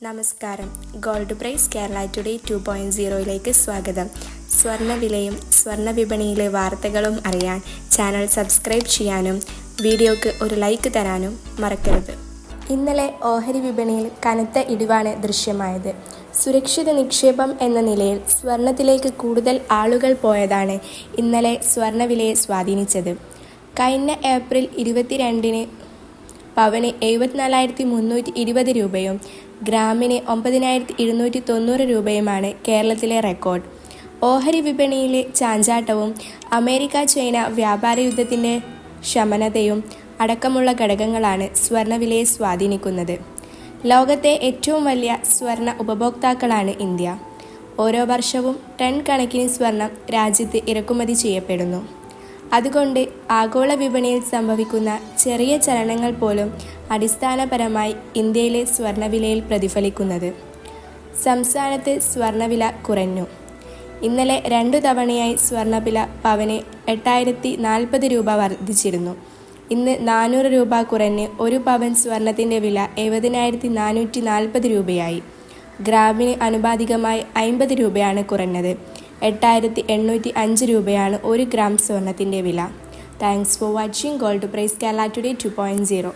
നമസ്കാരം. Gold price Kerala today 2.0യിലേക്ക് സ്വാഗതം. സ്വർണ്ണവിലയും സ്വർണ്ണ വിപണിയിലെ വാർത്തകളും അറിയാൻ ചാനൽ സബ്സ്ക്രൈബ് ചെയ്യാനും വീഡിയോക്ക് ഒരു ലൈക്ക് തരാനും മറക്കരുത്. ഇന്നലെ ഓഹരി വിപണിയിൽ കനത്ത ഇടിവാണ് ദൃശ്യമായത്. സുരക്ഷിത നിക്ഷേപം എന്ന നിലയിൽ സ്വർണത്തിലേക്ക് കൂടുതൽ ആളുകൾ പോയതാണ് ഇന്നലെ സ്വർണ്ണവിലയെ സ്വാധീനിച്ചത്. കഴിഞ്ഞ ഏപ്രിൽ 22-ന് പവന് 74,320 രൂപയും ഗ്രാമിന് 9,790 രൂപയുമാണ് കേരളത്തിലെ റെക്കോർഡ്. ഓഹരി വിപണിയിലെ ചാഞ്ചാട്ടവും അമേരിക്ക ചൈന വ്യാപാര യുദ്ധത്തിൻ്റെ ശമനതയും അടക്കമുള്ള ഘടകങ്ങളാണ് സ്വർണ്ണവിലയെ സ്വാധീനിക്കുന്നത്. ലോകത്തെ ഏറ്റവും വലിയ സ്വർണ്ണ ഉപഭോക്താക്കളാണ് ഇന്ത്യ. ഓരോ വർഷവും ടൺ കണക്കിന് സ്വർണം രാജ്യത്ത് ഇറക്കുമതി ചെയ്യപ്പെടുന്നു. അതുകൊണ്ട് ആഗോള വിപണിയിൽ സംഭവിക്കുന്ന ചെറിയ ചലനങ്ങൾ പോലും അടിസ്ഥാനപരമായി ഇന്ത്യയിലെ സ്വർണ്ണവിലയിൽ പ്രതിഫലിക്കുന്നത്. സംസ്ഥാനത്ത് സ്വർണ്ണവില കുറഞ്ഞു. ഇന്നലെ 2 തവണയായി സ്വർണ്ണവില പവന് 8,040 രൂപ വർദ്ധിച്ചിരുന്നു. ഇന്ന് 400 രൂപ കുറഞ്ഞ് ഒരു പവൻ സ്വർണത്തിൻ്റെ വില 70,440 രൂപയായി. ഗ്രാമിന് ആനുപാതികമായി 50 രൂപയാണ് കുറഞ്ഞത്. 8,805 രൂപയാണ് 1 ഗ്രാം സ്വർണത്തിൻ്റെ വില. Thanks for watching gold price Kerala today 2.0.